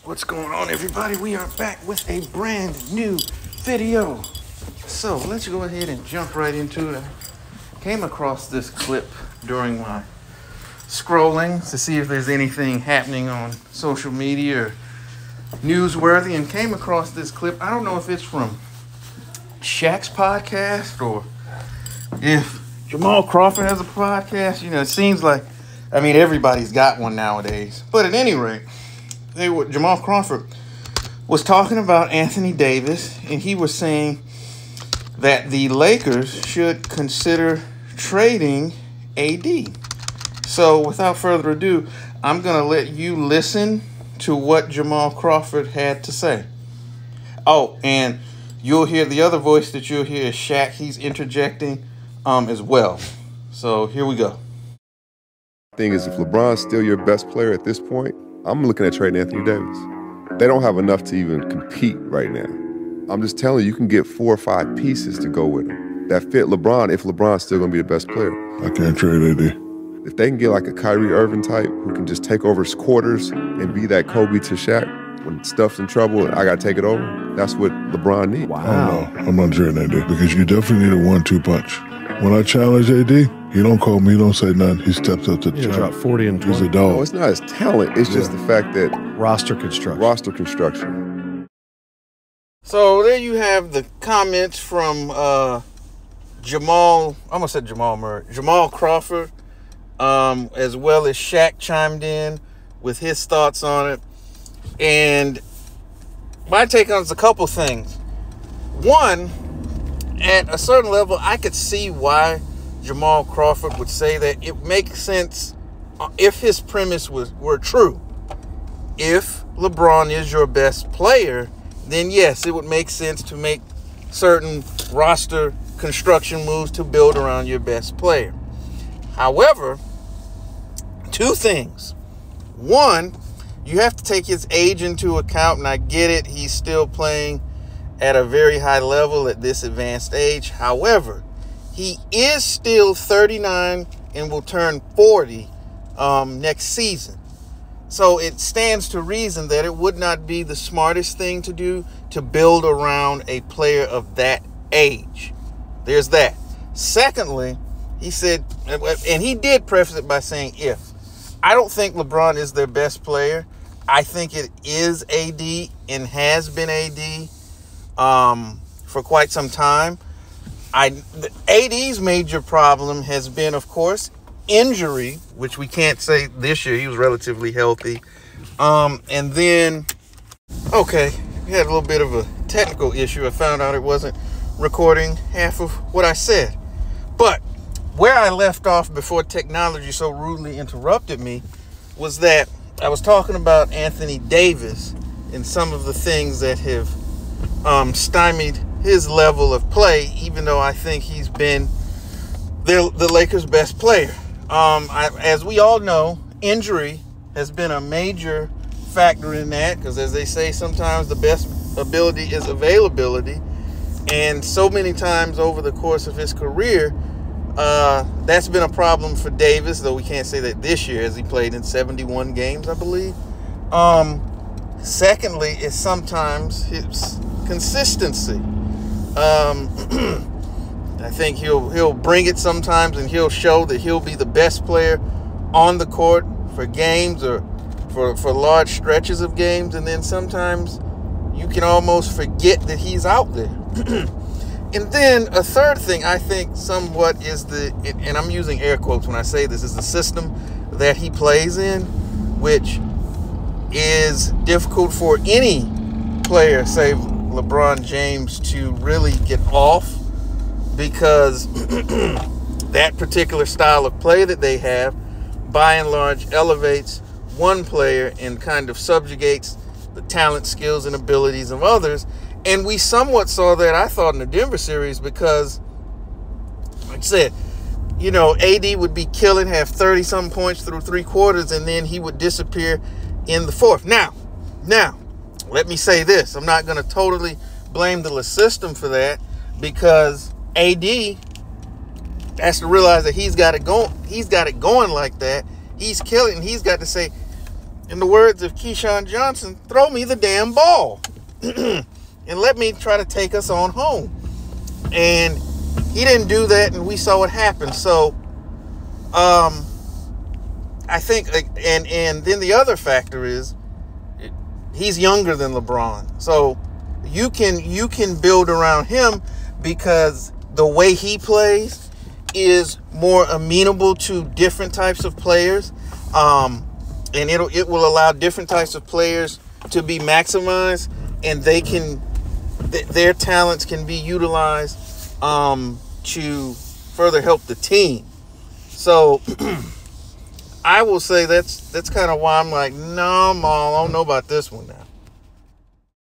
What's going on, everybody? We are back with a brand new video. So let's go ahead and jump right into it. I came across this clip during my scrolling to see if there's anything happening on social media or newsworthy, and came across this clip. I don't know if it's from Shaq's podcast or if Jamaal Crawford has a podcast. You know, it seems like, I mean, everybody's got one nowadays. But at any rate, Jamaal Crawford was talking about Anthony Davis, and he was saying that the Lakers should consider trading AD. So without further ado, I'm going to let you listen to what Jamaal Crawford had to say. Oh, and you'll hear the other voice that you'll hear is Shaq. He's interjecting as well. So here we go. Thing is, if LeBron's still your best player at this point, I'm looking at trading Anthony Davis. They don't have enough to even compete right now. I'm just telling you, you can get 4 or 5 pieces to go with him that fit LeBron if LeBron's still going to be the best player. I can't trade AD. If they can get like a Kyrie Irving type who can just take over his quarters and be that Kobe to Shaq when stuff's in trouble and I got to take it over, that's what LeBron needs. Wow. Oh, no, I'm not trading AD because you definitely need a 1-2 punch. When I challenge AD, he don't call me, he don't say nothing. He steps up to the challenge. Drop 40 and 20. He's a dog. No, it's not his talent. It's just the fact that Roster construction. So there you have the comments from Jamaal Crawford, as well as Shaq chimed in with his thoughts on it. And my take on it is a couple things. One, at a certain level, I could see why Jamaal Crawford would say that. It makes sense if his premise were true. If LeBron is your best player, then yes, it would make sense to make certain roster construction moves to build around your best player. However, 2 things. One, you have to take his age into account, and I get it. He's still playing at a very high level at this advanced age. However, he is still 39 and will turn 40 next season. So it stands to reason that it would not be the smartest thing to do to build around a player of that age. There's that. Secondly, he said, and he did preface it by saying, if. I don't think LeBron is their best player. I think it is AD and has been AD for quite some time. AD's major problem has been, of course, injury, which we can't say this year. He was relatively healthy. And then, okay, we had a little bit of a technical issue. I found out it wasn't recording half of what I said. But where I left off before technology so rudely interrupted me was that I was talking about Anthony Davis and some of the things that have stymied his level of play, even though I think he's been the Lakers' best player. As we all know, injury has been a major factor in that, because as they say, sometimes the best ability is availability. And so many times over the course of his career, that's been a problem for Davis, though we can't say that this year, as he played in 71 games, I believe. Secondly, is sometimes his consistency. I think he'll bring it sometimes, and he'll show that he'll be the best player on the court for games or for large stretches of games, and then sometimes you can almost forget that he's out there. And then a third thing I think somewhat is and I'm using air quotes when I say this, is the system that he plays in, which is difficult for any player, say LeBron James, to really get off, because that particular style of play that they have, by and large, elevates one player and kind of subjugates the talent, skills, and abilities of others. And we somewhat saw that, I thought, in the Denver series, because, like I said, you know, AD would be killing, have 30-some points through 3 quarters, and then he would disappear in the 4th. Now, let me say this. I'm not going to totally blame the system for that, because AD has to realize that he's got it going like that. He's killing. He's got to say, in the words of Keyshawn Johnson, throw me the damn ball and let me try to take us on home. And he didn't do that, and we saw what happened. So I think, and then the other factor is he's younger than LeBron. So you can build around him because the way he plays is more amenable to different types of players. And it will allow different types of players to be maximized, and their talents can be utilized to further help the team. So I will say that's kind of why I'm like, no, Maul, I don't know about this one now.